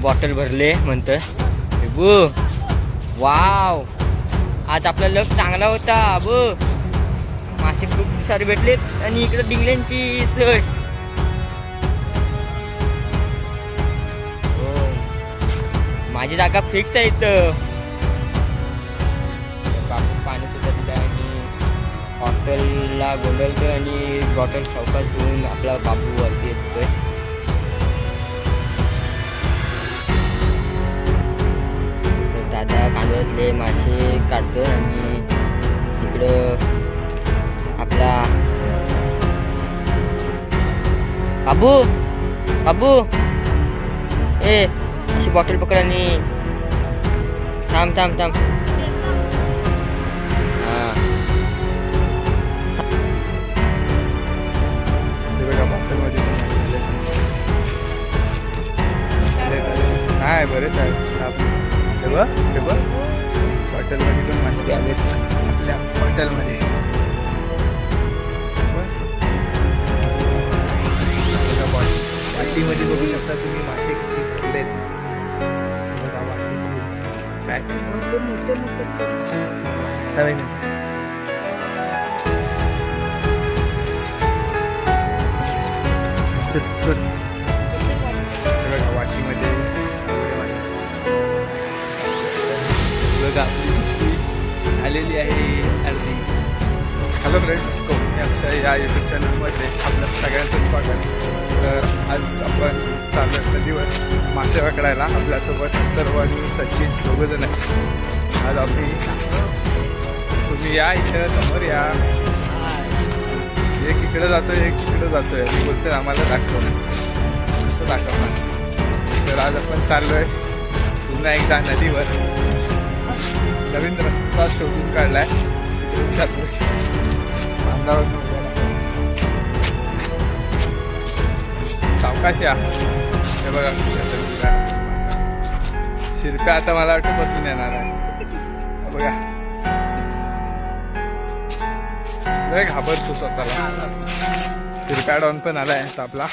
Bottle भरले म्हणतं बो. वाव, आज आपला लक चांगला होता बो. मासे खूप सारे भेटलेत आणि इकडे डिंगल्यांची सोय. हो, माझी जागा फिक्स आहे इथं. बापू पाणी सुद्धा दिलं आणि हॉटेलला गोंधळतं आणि बॉटल सावकाश घेऊन आपला बापू वरती येतोय. दादा कांदळ्यातले मासे काढतो आणि इकडं आपला बाबू बाबू ए अशी बॉटल पकड आणि थांब थांब थांब. हां, काय बरेच आहे हॉटेलमध्ये पण मासे आले आपल्या हॉटेलमध्ये. वाटीमध्ये बघू शकता तुम्ही मासे किती भरलेत. वाटीमध्ये बघा आपली पिशवी आलेली आहे अर्धी. हॅलो फ्रेंड्स, कोकणी अक्षय या यूट्यूब चॅनलमध्ये आपल्या सगळ्यांचं स्वागत. तर आज आपण चालू नदीवर मासे पकडायला. आपल्यासोबत सर्व आणि सचिन दोघंजण आहेत. आज आम्ही तुम्ही या इकडं समोर या. एक इकडं जातोय एक इकडं जातोय आणि बोलतोय आम्हाला दाखव, असं दाखवणार. तर आज आपण चाललोय पुन्हा एकदा नदीवर. नवीन रस्ता शोधून काढलाय, सावकाश या. हे बघा शिरप्या आता मला वाटतं बसून येणार आहे. बघा लय घाबरतो स्वतःला. शिरप्या डॉन पण आलाय आता आपला.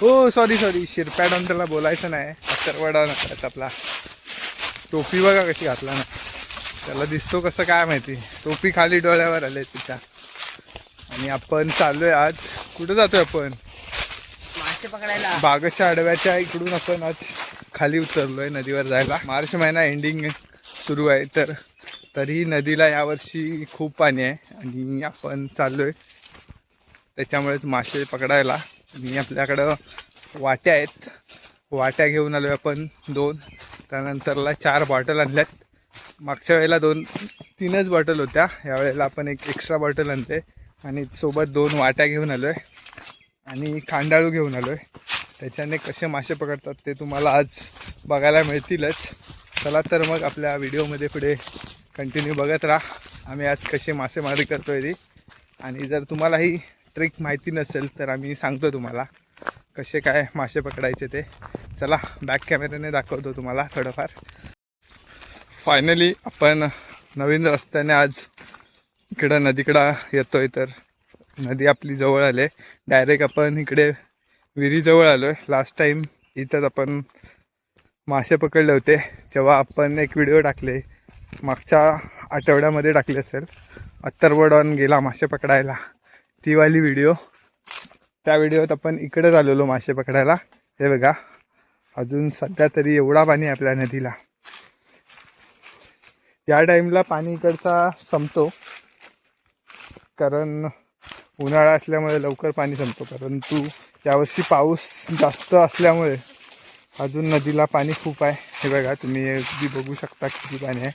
हो सॉरी शिरप्या डॉन त्याला बोलायचं नाही, सर्व डॉन आपला. टोपी बघा कशी घातला ना, त्याला दिसतो कसं काय माहिती. टोपी खाली डोळ्यावर आले तिच्या. आणि आपण चाललोय आज, कुठं जातोय आपण? मासे पकडायला. बागेच्या आडव्याच्या इकडून आपण आज खाली उतरलोय नदीवर जायला. मार्च महिना एंडिंग सुरू आहे, तर तरी नदीला यावर्षी खूप पाणी आहे आणि आपण चाललोय त्याच्यामुळेच मासे पकडायला. आणि आपल्याकडं वाट्या आहेत, वाट्या घेऊन आलोय आपण 2. त्यानंतरला 4 बॉटल आणल्यात. मागच्या वेळेला 2-3च बॉटल होत्या, यावेळेला आपण एक एक्स्ट्रा बॉटल आणते आणि सोबत 2 वाट्या घेऊन आलो आहे आणि खांडाळू घेऊन आलो आहे. त्याच्याने कसे मासे पकडतात ते तुम्हाला आज बघायला मिळतीलच. चला तर मग आपल्या व्हिडिओमध्ये पुढे कंटिन्यू बघत राहा आम्ही आज कसे मासेमारी करतो आहे ती. आणि जर तुम्हाला ही ट्रिक माहिती नसेल तर आम्ही सांगतो तुम्हाला कसे काय मासे पकडायचे ते. चला बॅक कॅमेऱ्याने दाखवतो तुम्हाला थोडंफार. फायनली आपण नवीन रस्त्याने आज इकडं नदीकडं येतो आहे. तर नदी आपली जवळ आले, डायरेक्ट आपण इकडे विहिरीजवळ आलो आहे. लास्ट टाईम इथंच आपण मासे पकडले होते, तेव्हा आपण एक व्हिडिओ टाकले, मागच्या आठवड्यामध्ये टाकले असेल. अथर्व डॉन गेला मासे पकडायला, ती वाली व्हिडिओ. त्या व्हिडिओत आपण इकडेच आलेलो मासे पकडायला. हे बघा अजून सध्या तरी एवढा पाणी आहे आपल्या नदीला. या टाईमला पाणी इकडचा संपतो, कारण उन्हाळा असल्यामुळे लवकर पाणी संपतो. परंतु यावर्षी पाऊस जास्त असल्यामुळे अजून नदीला पाणी खूप आहे. हे बघा तुम्ही अगदी बघू शकता किती पाणी आहे.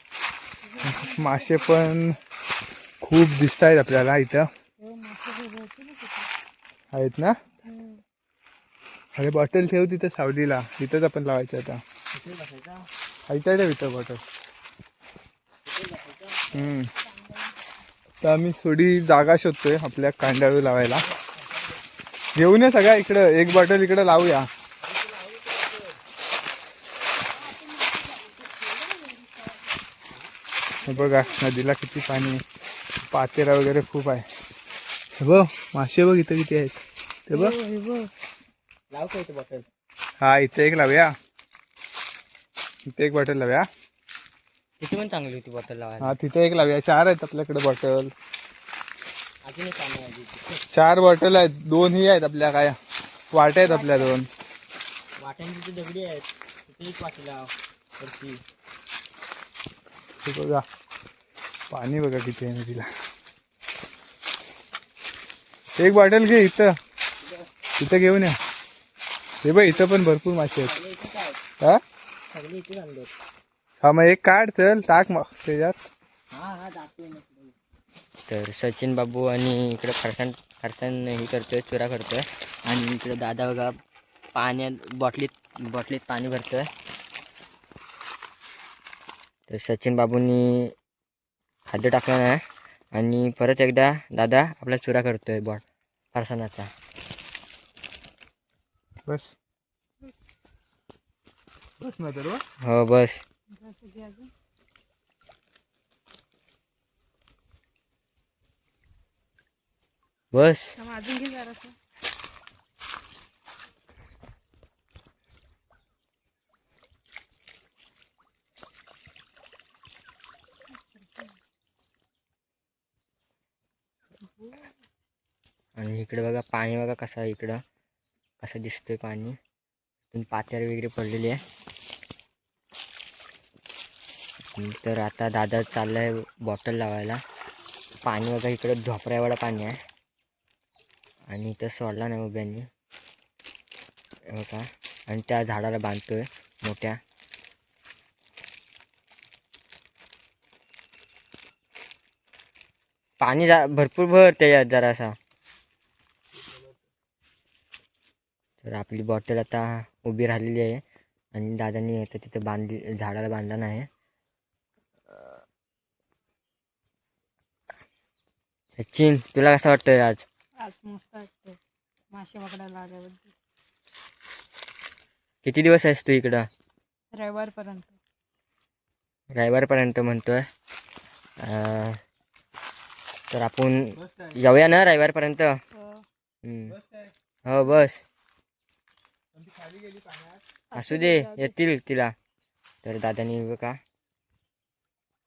मासे पण खूप दिसत आहेत आपल्याला इथं, आहेत ना. अरे बॉटल ठेव तिथं सावलीला, इथंच आपण लावायचं आता. ऐका ठेव इथं बॉटल. तर आम्ही थोडी जागा शोधतोय आपल्या कांडाळू लावायला. घेऊन ये सगळ्या इकडं, एक बॉटल इकडं लावूया. बघा नदीला किती पाणी, पातेरा वगैरे खूप आहे. हे बघ मासे बघ इथं किती आहेत ते बघ. लाव का इथं बॉटल. हा इथे एक लावूया, इथे एक बॉटल लावूया. तिथे पण चांगली होती बॉटल लावायला. हा तिथे एक लावूया. 4 आहेत आपल्याकडे बॉटल. अजून एक पाणी आहे तिथे. 4 बॉटल आहेत. 2 ही आहेत आपल्या, काय वाट्या आहेत आपल्या 2. वाट्यांची तिथे दगडी आहेत, तिथे एक वाटी लाव वरती. हे बघा पाणी बघा किती आहे नदीला. एक बॉटल घे इथं, इथं घेऊन या. हे बघ इथं पण भरपूर मासे आहेत. सगळे इथेच आहेत, हा सगळे इथेच आणले. हा मग एक काढ, चल टाक मग त्याच्यात. हा जाते. तर सचिन बाबू आणि इकडे फरसाण हे करतोय, चुरा करतोय. आणि इकडे दादा बघा पाण्यात बॉटलीत पाणी भरतोय. तर सचिन बाबूंनी खाद्य टाकलं नाही आणि परत एकदा दादा आपला चुरा करतोय फरसाणाचा. बस बस ना तर. हो बस. बस. अजून घे जरासं. आणि इकडे बघा पाणी बघा कसं आहे, इकडं कसं दिसतोय पाणी. पात्यार वगैरे पडलेली आहे. तर आता दादा चाललाय बॉटल लावायला. पाणी बघा इकडं झोपऱ्यावाला पाणी आहे आणि इथं सोडला नाही उभ्यांनी बघा. आणि त्या झाडाला बांधतोय मोठ्या. पाणी भरपूर भर त्याच्यात जरासा. तर आपली बॉटल आता उभी राहिलेली आहे आणि दादांनी आता तिथे झाडाला बांधला नाही. सचिन तुला कसं वाटतंय आज? आज मस्त वाटतं मासे पकडायला आल्याबद्दल. किती दिवस आहेस तू इकडं? रविवारपर्यंत. रविवारपर्यंत म्हणतोय. तर आपण येऊया ना रविवारपर्यंत? हो बस. असू दे येतील तिला. तर दादानी बघा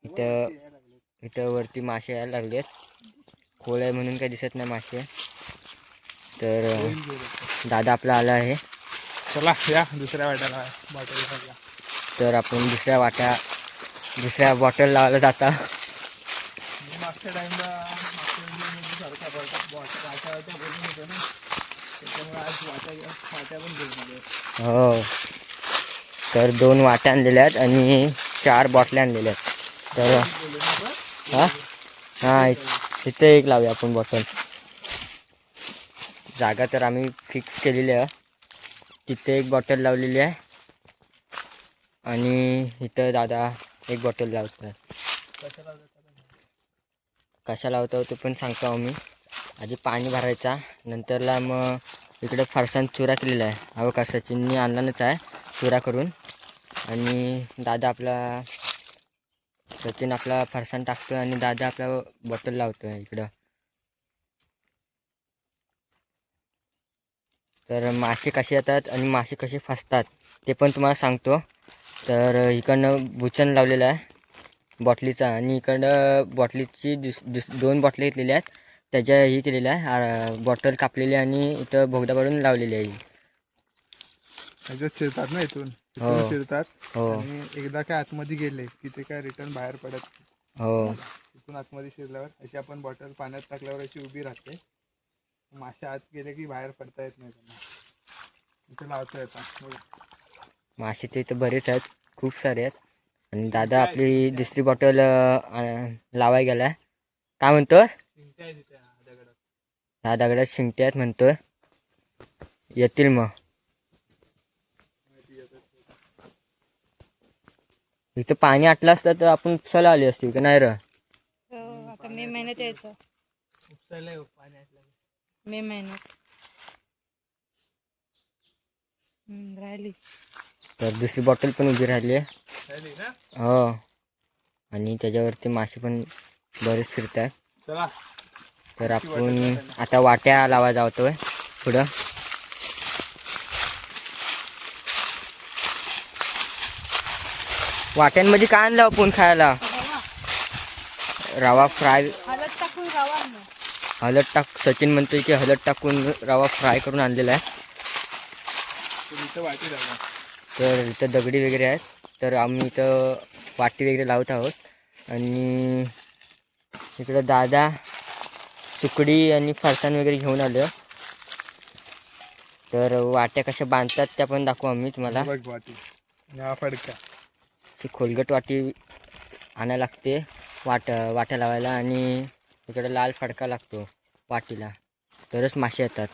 इथं वरती मासे यायला लागलेत. खोल आहे म्हणून काही दिसत नाही मासे. तर दादा आपला आला आहे. चला या दुसऱ्या वाट्याला बॉटल. तर आपण दुसऱ्या बॉटल लावायला जाता. मागच्या टाइमला सारखा वाट्या बोलून होतो ना, त्याच्यामुळे आज वाट्या पण बोलून. हो. तर 2 वाट्या आणलेल्या आहेत आणि 4 बॉटल्या आणलेल्या आहेत. तर हां इथे एक लावूया आपण बॉटल. जागा तर आम्ही फिक्स केलेली आहे. तिथे एक बॉटल लावलेली आहे आणि इथं दादा एक बॉटल लावतो. कशा लावतो ते पण सांगतो आम्ही. आधी पाणी भरायचा, नंतरला मग इकडे फरसाण चुरा केलेला आहे. अहो का सचिननी आणलाच आहे चुरा करून. आणि सचिन आपला फरसाण टाकतो आणि दादा आपला बॉटल लावतो आहे इकडं. तर मासे कसे येतात आणि मासे कसे फसतात ते पण तुम्हाला सांगतो. तर इकडनं बुचन लावलेलं आहे बॉटलीचा आणि इकडं बॉटलीची 2 बॉटली घेतलेल्या आहेत. त्याच्या ही केलेल्या आहे, बॉटल कापलेली आणि इथं बोगदा पाडून लावलेली आहे. ह्याच्यात शिरतात ना इथून हो. शिरतात. हो आणि एकदा काय आतमध्ये गेले की ते काय रिटर्न बाहेर पडत. हो. इथून आतमध्ये शिरल्यावर अशी आपण बॉटल पाण्यात टाकल्यावर अशी उभी राहते. मासे आत गेले की बाहेर पडता येत नाही त्यांना. इथे लावता येतात मासे ते इथं बरेच आहेत, खूप सारे आहेत. आणि दादा आपली दुसरी बॉटल लावाय गेलाय. काय म्हणतो? ह्या दगडात शिंगट्या आहेत म्हणतोय. येतील मग. इथं पाणी आटलं असतं तर आपण उपसायला आली असती का नाही र? आता मे महिन्यात यायचं. मे महिन्यात राहिली. तर दुसरी बॉटल पण उभी राहिली आहे. हो. आणि त्याच्यावरती मासे पण बरेच फिरतात. चला तर आपण आता वाट्या लावा जातोय पुढं. वाट्यांमध्ये काय आणलं आपण खायला? रवा रवा फ्राय. हळद टाकून रवा आणला. हळद टाक, सचिन म्हणतोय की हळद टाकून रवा फ्राय करून आणलेला आहे. इथं वाटी लावा. तर इथं दगडी वगैरे आहेत, तर आम्ही इथं वाटी वगैरे लावत आहोत. आणि इकडं दादा सुकडी आणि फरसाण वगैरे घेऊन आलं. तर वाट्या कशा बांधतात त्या पण दाखवू आम्ही तुम्हाला. बघ वाटी. हा फडका. ती खोलगट वाटी आणायला लागते वाट्या लावायला. आणि इकडं लाल फडका लागतो वाटीला, तरच मासे येतात.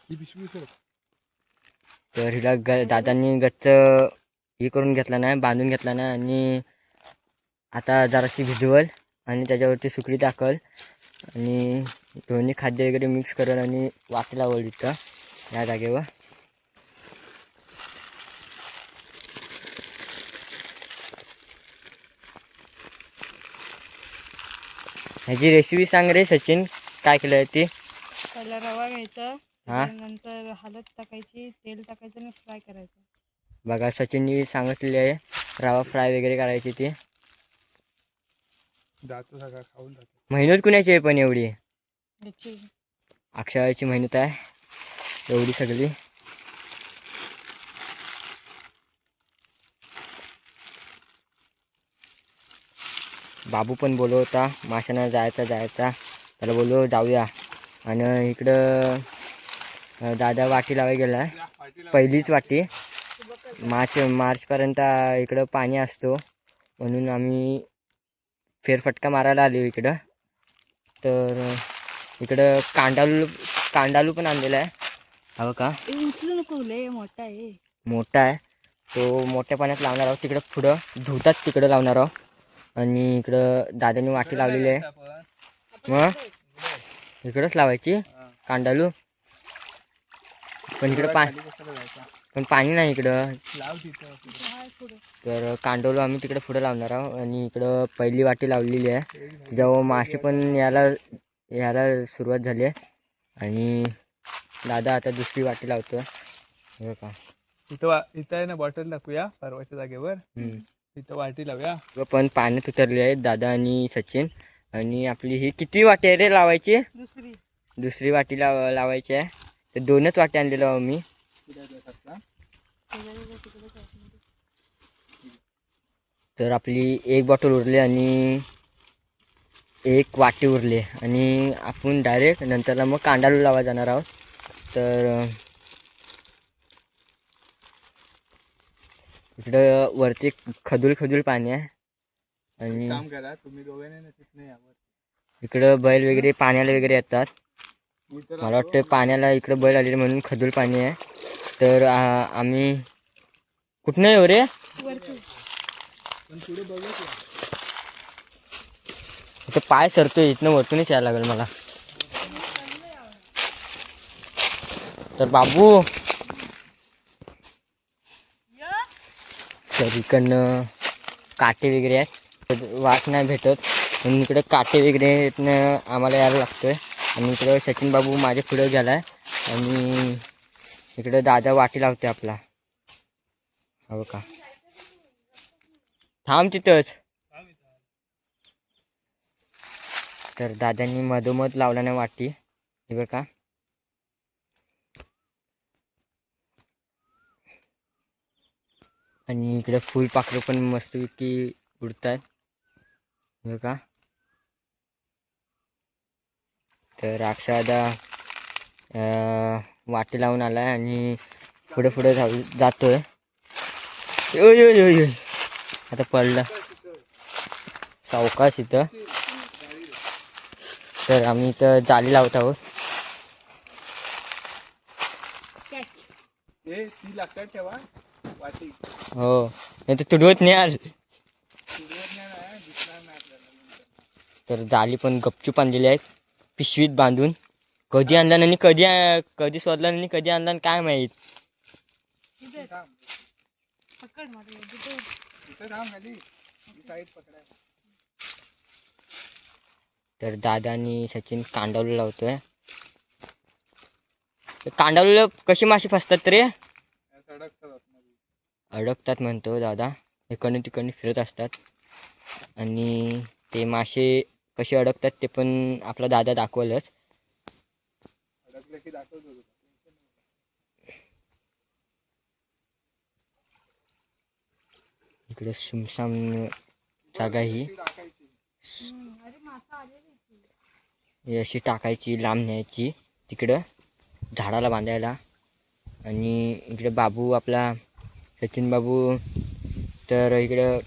ही पिशवी सोड. तर हिला दादांनी गच्च हे करून घेतला नाही, बांधून घेतला नाही. आणि आता जराशी भिजवल आणि त्याच्यावरती सुकडी टाकल आणि दोन्ही खाद्य वगैरे मिक्स करल आणि वाटी लावल इथं या जागेवर. ह्याची रेसिपी सांग रे सचिन, काय केलं आहे ती? पहिला रवा घ्यायचा, हा. नंतर हळद टाकायची, तेल टाकायचं आणि फ्राय करायचं. बघा सचिननी सांगितलेली आहे रवा फ्राय वगैरे करायची ती. जातो सगळा खाऊन जातो. मेहनत कुणाची आहे पण एवढी? ह्याची अक्षराची मेहनत आहे एवढी सगळी. बाबू पण बोलव होता माशांना जायचा. त्याला बोललो जाऊया. आणि इकडं दादा वाटी लावायला गेला आहे, पहिलीच वाटी. मार्चपर्यंत इकडं पाणी असतो म्हणून आम्ही फेरफटका मारायला आलो इकडं. तर इकडं कांडालू पण आणलेला आहे. हवं का? उचलू नको, लय मोठा आहे. मोठा आहे तो, मोठ्या पाण्यात लावणार आहोत. तिकडं पुढं धुतात तिकडं लावणार आहोत. आणि इकडं दादाने वाटी लावलेली आहे. मग इकडंच लावायची कांडालू. पण इकडं पण पाणी नाही इकडं. लाव तिथं. तर कांडोलो आम्ही तिकडे पुढे लावणार आहोत. आणि इकडं पहिली वाटी लावलेली आहे, जेव्हा मासे पण याला सुरुवात झाली आहे. आणि दादा आता दुसरी वाटी लावतो. हो का? इथं आहे ना, बॉटल टाकूया परवाच्या जागेवर. तिथं वाटी लावूया. पण पाण्यात उतरले आहेत दादा आणि सचिन. आणि आपली ही किती वाटी आहे रे लावायची? दुसरी वाटी लावायची आहे. तर 2च वाटी आणलेलो आहो मी. तर आपली एक बॉटल उरली आणि एक वाटी उरली. आणि आपण डायरेक्ट नंतरला मग कांडालू लावा जाणार आहोत. तर इकडं वरती खदूल पाणी आहे. आणि काम करा तुम्ही दोघांनी तिथं यावर. इकडं बैल वगैरे पाण्याला वगैरे येतात. मला वाटतं पाण्याला इकडं बैल आलेले म्हणून खदूल पाणी आहे. तर आम्ही कुठनं येऊ रे? इथं पाय सरतोय, इथनं वरतूनच यायला लागेल मला. तर बाबू तर इकडनं काटे वगैरे आहेत, वाट नाही भेटत म्हणून इकडे काटे वगैरे इथनं आम्हाला यायला लागतोय. आणि इकडं सचिन बाबू माझ्या पुढे गेला आहे. आणि इकडं दादा वाटी लावते आपला. हो का? थांब तिथंच. तर दादांनी मधोमध लावला नाही वाटी, हे बघा. आणि इकडे फुलपाखरं पण मस्तपैकी उडतात, हे बघा. तर अक्षदा वाटी लावून आलाय आणि पुढे जातोय. ओय आता पडलं सावकाश इथं. तर आम्ही इथं जाळी लावत आहोत. ती लागतात ठेवा वाटी. हो, नाही तर तुडवत नाही आज. तर जाळी पण गपचूप आणलेली आहेत पिशवीत बांधून. कधी आणला आणि कधी शोधला आणि कधी आणला काय माहीत. तर दादा आणि सचिन कांडावलं लावतोय. कांडावलं कशी माशी फसतात रे? अडकतात म्हणतो दादा. इकडनं तिकडनं फिरत असतात आणि ते मासे कसे अडकतात ते पण आपला दादा दाखवलंच. अडकलं की दाखवतो. इकडे सुमसाम जागा ही अरे मासा आलेली इथे. ही अशी टाकायची, लांब न्यायची तिकडं झाडाला बांधायला. आणि इकडे बाबू आपला सचिन बाबू तर इकडं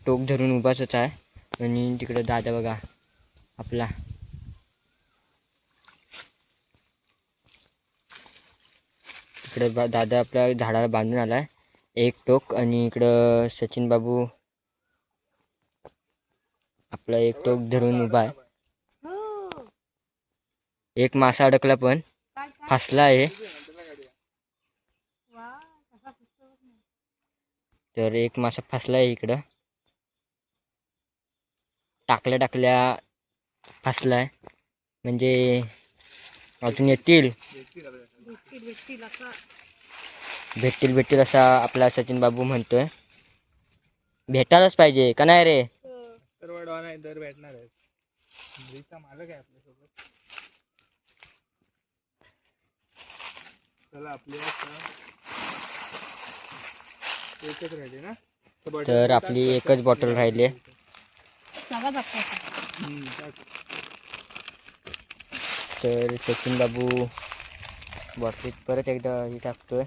टोक धरून उभाच आहे. आणि तिकडं दादा बघा आपला इकडे दादा आपल्या झाडाला बांधून आलाय एक टोक. आणि इकडं सचिन बाबू आपला एक टोक धरून उभा आहे. हो. एक मासा अडकला पण काय काय फासला आहे. वा कसा फसतो बघ ना. तर एक मासा फासला आहे इकडं. टाकल्या फासलाय म्हणजे अजून येतील भेटतील असा. भेटतील असा आपला सचिन बाबू म्हणतोय. भेटायलाच पाहिजे का नाही रे. तर वडवा नाही दर भेटणार आहे. नदीचा मालक आहे आपल्यासोबत. चला आपली एकच राहिली ना. तर आपली एकच बॉटल राहिली आहे. सगळा दाखवायचा. तर सचिन बाबू बॉटलीत परत एकदा ही टाकतोय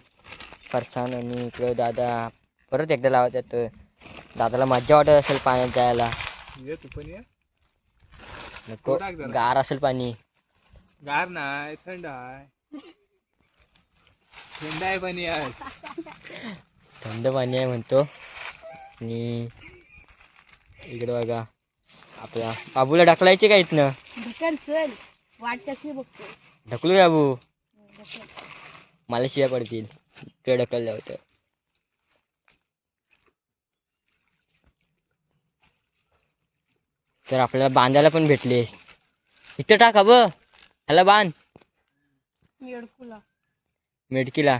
फरसाण. आणि इकडं दादा परत एकदा लावत येतोय. दादाला मज्जा वाटत असेल पाण्यात जायला. ये तू पण ये. नको गार असेल पाणी. गार नाही थंड आहे. थंड आहे पाणी आहे. थंड पाणी आहे म्हणतो. आणि इकडे बघा आपला बाबूला ढकलायचे का इथनं. ढकल चल वाट कशी बघतो. ढकलू बाबू ढकल. मला शिया पडतील ते ढकललं होतं. तर आपल्याला बांधायला पण भेटले. इथं टाका ब ह्याला बांध येडकुला. मेडकीला.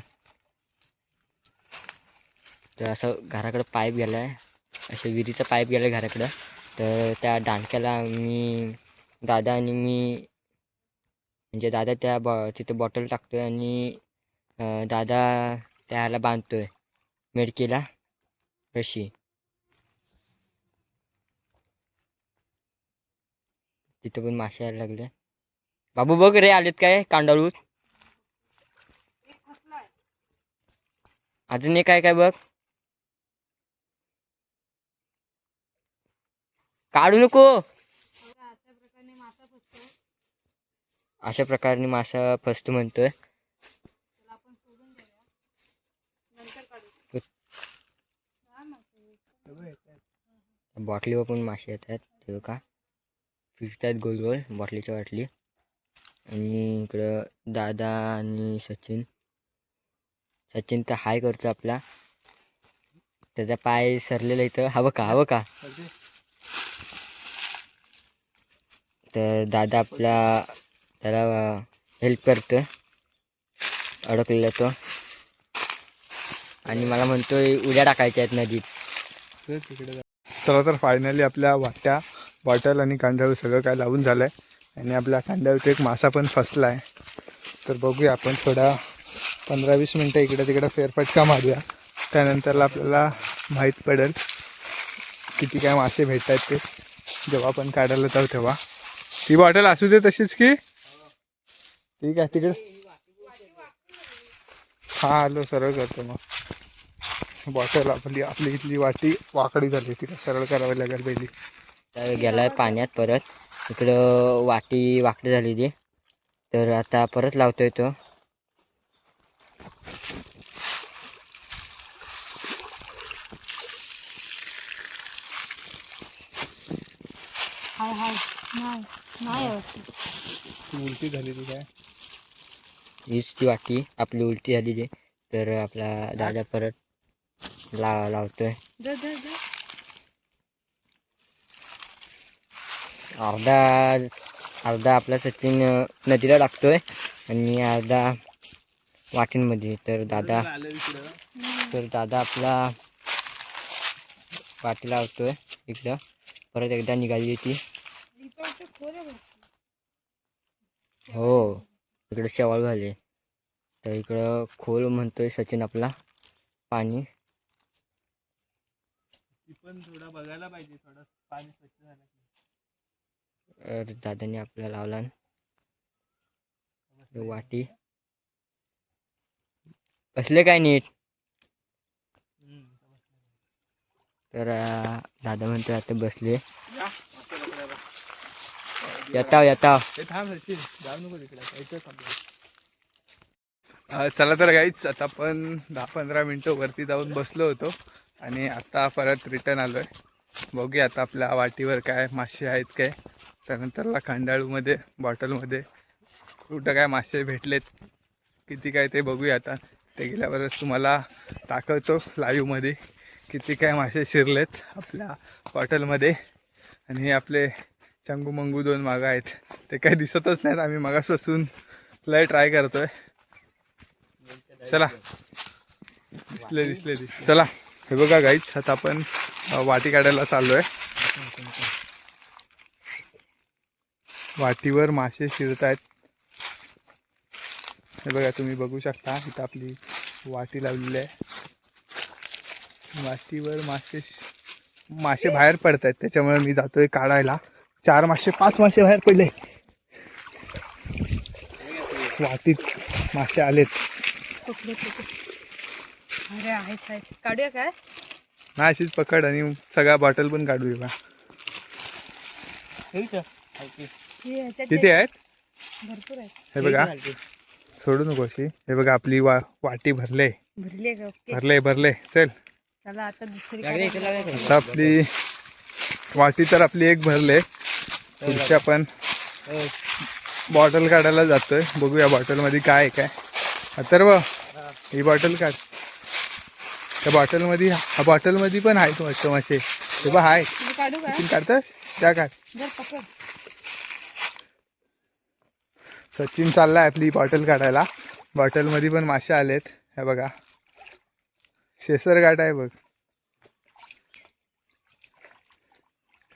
तर असं घराकडं पाईप गेलाय. असं विहिरीचा पाईप गेलाय घराकडं. तर त्या दांडक्याला मी दादा आणि मी म्हणजे दादा त्या तिथे बॉटल टाकतोय आणि दादा त्याला बांधतोय मेडकीला रशी. तिथं पण मासे यायला लागले. बाबू बघ रे आलेत काय कांडाळूत. अजून एक काय काय बघ. काढू नको. अशा प्रकारे मासा फसतो म्हणतोय. बॉटलीवर पण मासे येतात ते का फिरतात गोल गोल बॉटलीच्या वाटली. आणि इकडं दादा आणि सचिन तर हाय करतो आपला. त्याचा पाय सरलेला इथं हवं का. तर दादा आपला त्याला हेल्प करतोय अडकलेला तो. आणि मला म्हणतोय उड्या टाकायच्या आहेत नदीत. चला तर फायनली आपल्या वाट्या बॉटल आणि कांडाळू सगळं काय लावून झालं आहे. आणि आपल्या कांडाळूत एक मासा पण फसला आहे. तर बघूया आपण थोडा 15-20 मिनटं इकडं तिकडं फेरफटका मारूया. त्यानंतरला आपल्याला माहीत पडेल किती काय मासे भेटतात ते जेव्हा आपण काढायला जाऊ तेव्हा. ती बॉटल असू दे तशीच की. ठीक आहे तिकडे. हां आलो सरळ करतो मग. बॉटल आपली इथली वाटी वाकडी झाली तिला सरळ करावी लागेल पहिली. तर गेलाय पाण्यात परत. इकडं वाटी वाकडी झाली ती. तर आता परत लावतोय तो. हाय हाय नाही उलटी झाली ती काय. हीच ती वाटी आपली उलटी झाली ती. तर आपला दादा परत लावतोय. अर्धा आपला सचिन नदीला टाकतोय आणि अर्धा वाटींमध्ये. तर दादा आपला वाटी लावतोय इकडं. परत एकदा निघाली ती. हो, इकडं शेवाळ झाले. तर इकडं खोल म्हणतोय सचिन आपला पाणी. पण थोडा बघायला पाहिजे, थोडं पाणी स्वच्छ झालं. तर दादाने आपला लावला वाटी. बसले काय नीट? तर दादा म्हणतोय आता बसले. येताव चला तर गाईच, आता आपण 10-15 मिनटं वरती जाऊन बसलो होतो आणि आता परत रिटर्न आलोय. बघूया आता आपल्या वाटीवर काय मासे आहेत काय. त्यानंतरला खांडाळूमध्ये बॉटलमध्ये कुठं काय मासे भेटलेत, किती काय ते बघूया. आता ते गेल्यावरच तुम्हाला दाखवतो लाईव्हमध्ये किती काय मासे शिरलेत आपल्या बॉटलमध्ये. आणि हे आपले चंगू मंगू 2 मागं आहेत, ते काही दिसतच नाहीत. आम्ही मगासपासून लय ट्राय करतोय. चला, दिसले. चला, हे बघा गाईच, आता आपण वाटी काढायला चाललोय. वाटीवर मासे शिरत आहेत. हे बघा, तुम्ही बघू शकता इथं आपली वाटी लावलेली आहे. वाटीवर मासे बाहेर पडत आहेत, त्याच्यामुळे मी जातोय काढायला. 4 मासे 5 मासे बाहेर पडले. वाटीत मासे आलेत. अरे आहे काढूया काय? नाही, अशीच पकड आणि सगळ्या बॉटल पण काढूया. किती आहेत? भरपूर आहे. हे बघा, सोडू नको अशी. हे बघा, आपली वाटी भरले. भरले. चल, चला आता दुसरी आता आपली वाटी तर आपली एक भरले. पुढची आपण बॉटल काढायला जातोय. बघूया बॉटलमध्ये काय काय. अथर्व, ही बॉटल काढ. त्या बॉटलमध्ये पण आहेत मस्त मासे. हे बघ आहे. काढू का? काढतात त्या काढ. सचिन चाललाय आपली बॉटल काढायला. बॉटलमध्ये पण मासे आलेत. हे बघा, शेसरगाट आहे बघ.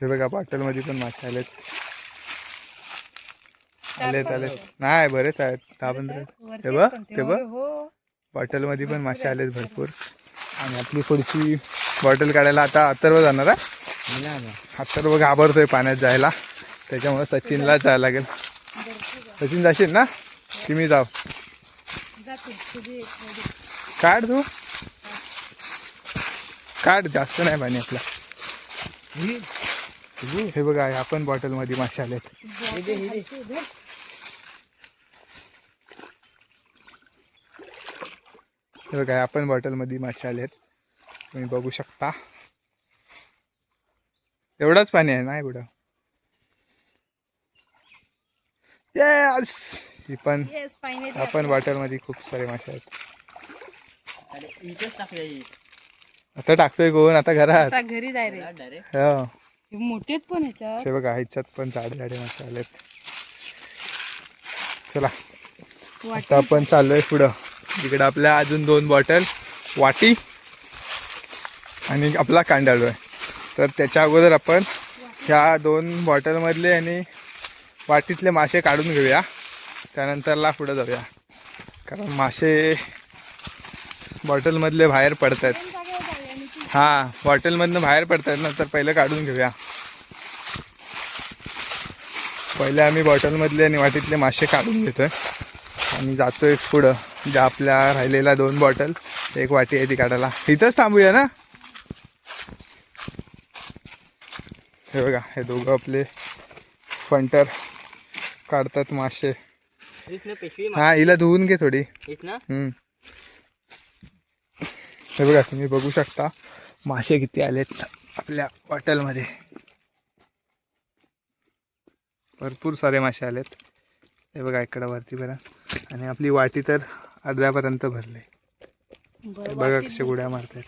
हे बघा, बॉटलमध्ये पण मासे आलेत. नाही, बरेच आहेत, 10-15. ते बघ बॉटलमध्ये पण मासे आलेत भरपूर. आणि आपली पुढची बॉटल काढायला आता अथर्व जाणार आहे. अथर्व घाबरतोय पाण्यात जायला, त्याच्यामुळे सचिनला जायला लागेल. सचिन जाशील ना की मी जाऊ? काढ तू, काढ. जास्त नाही पाणी आपला. हे बघा, आपण बॉटलमध्ये मासे आलेत. हे बघा, आपण बॉटलमध्ये मासे आलेत, तुम्ही बघू शकता. एवढंच पाणी आहे, नाही कुठं. येस, ही पण आपण बॉटलमध्ये खूप सारे मासे आहेत. आता टाकतोय कोण? आता घरात, घरी डायरेक्ट. हो, मोठेच पण ह्याच्यात. हे बघा, ह्याच्यात पण जाडे मासे आलेत. चला, आता आपण चाललोय पुढं. इकडे आपल्या अजून 2 बॉटल, वाटी आणि आपला कांडाळू आहे. तर त्याच्या अगोदर आपण ह्या 2 बॉटलमधले आणि वाटीतले मासे काढून घेऊया, त्यानंतरला पुढं जाऊया. कारण मासे बॉटलमधले बाहेर पडत आहेत. हां, बॉटलमधनं बाहेर पडत आहेत ना, तर पहिलं काढून घेऊया. पहिले आम्ही बॉटलमधले आणि वाटीतले मासे काढून घेतोय आणि जातोय पुढं. ज्या आपल्या राहिलेल्या 2 बॉटल, 1 वाटी आहे ती काढायला. इथंच थांबूया ना. हे बघा, हे दोघं आपले फंटर काढतात मासे. हा, हिला धुवून घे थोडी. हे बघा, तुम्ही बघू शकता मासे किती आलेत आपल्या बॉटलमध्ये. भरपूर सारे मासे आलेत. हे बघा, इकडं वरती बघा. आणि आपली वाटी तर अर्ध्यापर्यंत भरले. बघा कसे उड्या मारतात.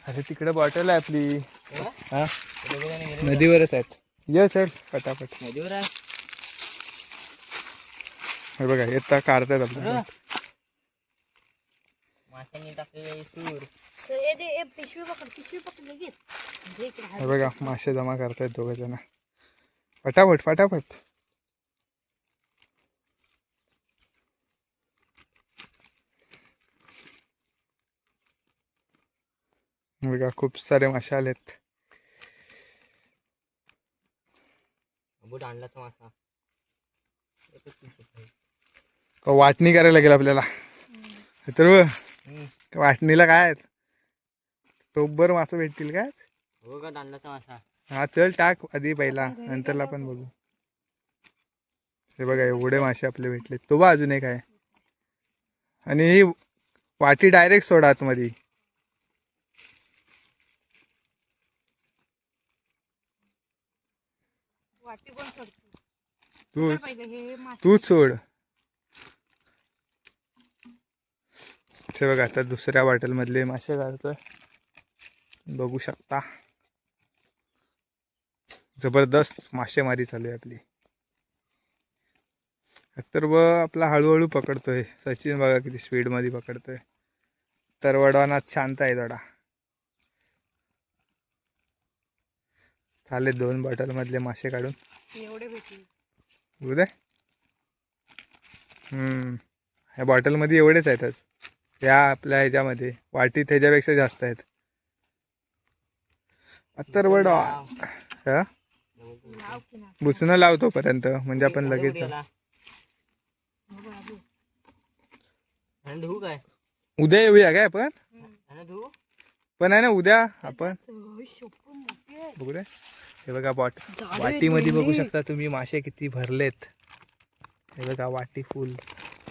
अरे तिकडे बॉटल आहे आपली. हा, नदीवरच आहेत. ये चल पटापट. नदीवर आहे. हे बघा येता काढतात आपल्याला. माशांनी टाकलेले सूर. पिशवी पकड लगेच. हे बघा मासे जमा करतायत दोघं जण. फटाफट फटाफट. बघा खूप सारे मासे आलेत. बोट आणला तो मासा. वाटणी करायला लागेल आपल्याला. तर वाटणीला काय टोपभर मासे भेटतील काय? हो का दांडाचा मासा. हा चल टाक आधी पहिला, नंतरला पण बघू. हे बघा एवढे मासे आपले भेटले. तो बा अजून एक आहे. आणि ही वाटी डायरेक्ट सोडा आतमध्ये. वाटी कोण सोडते? तू पहिले हे मासे तूच सोड. हे बघा आता दुसऱ्या बॉटलमधले मासे काढतोय. बघू शकता जबरदस्त मासेमारी चालू आहे आपली. तर व आपला हळूहळू पकडतोय. सचिन बघा किती स्पीडमध्ये पकडतोय. तर वडवानाथ शांत आहे थोडा. झाले 2 बॉटलमधले मासे काढून. एवढे भेटले. उद्या ह्या बॉटलमध्ये एवढेच आहेतच. या आपल्या ह्याच्यामध्ये वाटीत ह्याच्यापेक्षा जास्त आहेत. अत्तरवड हा बुचणं लावतोपर्यंत म्हणजे आपण लगेच धुवू काय? उद्या येऊया काय आपण. धुवू पण आहे ना उद्या आपण बघू दे. हे बघा वाटीमध्ये बघू शकता तुम्ही मासे किती भरलेत. हे बघा वाटी फुल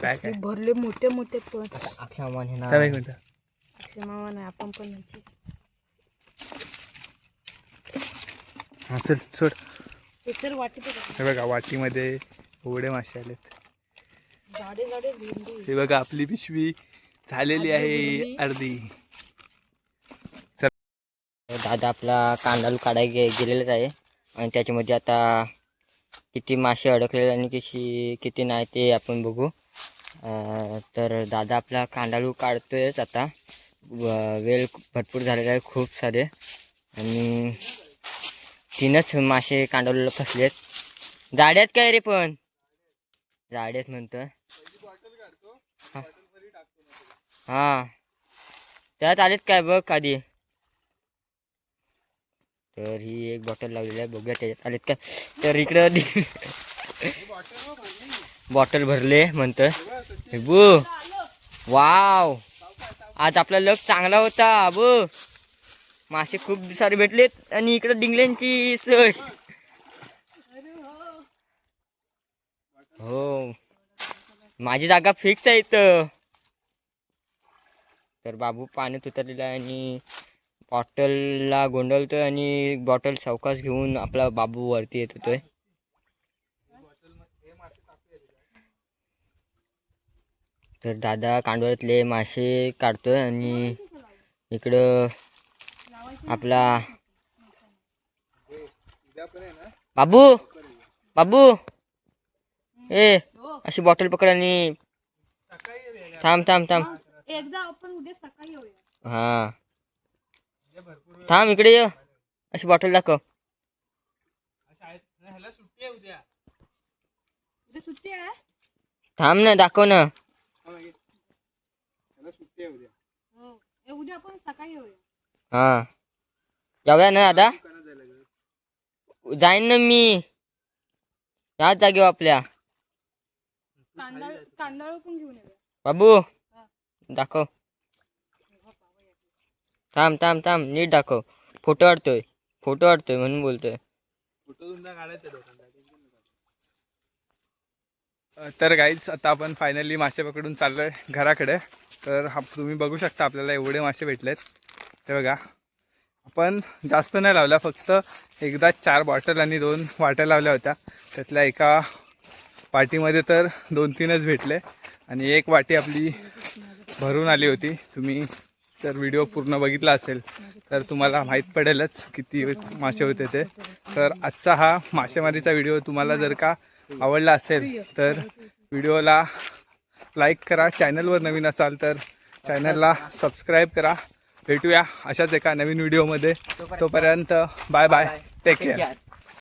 पॅक आहे. भरले मोठे मोठे पण. अक्षय मामा हे ना. थांब एक मिनिट. अक्षय मामा नाही आपण पण न्यायचे. हा चल सोड. एक वाटी हे बघा वाटीमध्ये एवढे मासे आलेत. झाडे झाडे भेंडी. हे बघा आपली पिशवी झालेली आहे अर्धी. दादा आपला कांदालू काढायला गेलेलाच आहे. आणि त्याच्यामध्ये आता किती मासे अडकलेले आणि किती नाही ते आपण बघू. तर दादा आपला कांदालू काढतोयच आता. वेळ भरपूर झालेला आहे खूप सारे. आणि 3च मासे कांदालूला फसलेत. जाड्यात काय रे पण जाड्यात म्हणतोय. हां त्यात आलेत काय बघ आधी. तर ही एक बॉटल लावलेली आहे. बघूया त्याच्यात आलेत काय. तर इकडं बॉटल भरले म्हणतोय. बू वाव आज आपला लक चांगला होता बू. मासे खूप सारे भेटलेत. आणि इकडं डिंगल्यांची सोय. हो माझी जागा फिक्स आहे इथं. तर बाबू पाण्यात उतरलेला आहे आणि बॉटलला गोंधळतोय आणि बॉटल सावकाश घेऊन आपला बाबू वरती येत होतोय. तर दादा कांडवळ्यातले मासे काढतोय आणि इकडं आपला बाबू बाबू ए अशी बॉटल पकड आणि थांब थांब थांब. एकदा आपण उद्या सकाळी येऊया. हा थांब इकडे ये. अशी बॉटल दाखव. उद्या सुट्टी आहे. थांब ना दाखव ना. उद्या आपण सकाळी येऊया. हा जाऊया ना दादा. जाईन ना मी याच जागेवर आपल्या. कांदाळू पण घेऊन येऊया. बाबू दाखव. थांब थांब थांब नीट दाखव. फोटो काढतोय म्हणून बोलतोय. तर गाईज आता आपण फायनली मासे पकडून चाललोय घराकडे. तर तुम्ही बघू शकता आपल्याला एवढे मासे भेटलेत. ते बघा आपण जास्त नाही लावल्या. फक्त एकदा 4 बॉटल आणि 2 वाट्या लावल्या होत्या. त्यातल्या एका वाटीमध्ये तर 2-3च भेटले. आणि एक वाटी आपली भरून आली होती. तुम्ही जर व्हिडिओ पूर्ण बघितला असेल तर तुम्हाला माहीत पडेलच किती मासे होते ते. तर आजचा हा मासेमारीचा व्हिडिओ तुम्हाला जर का आवडला असेल तर व्हिडिओला लाईक करा, चॅनलवर नवीन असाल तर चॅनलला सबस्क्राईब करा. भेटूया अशाच एका नवीन व्हिडिओमध्ये. तोपर्यंत बाय बाय, टेक केअर.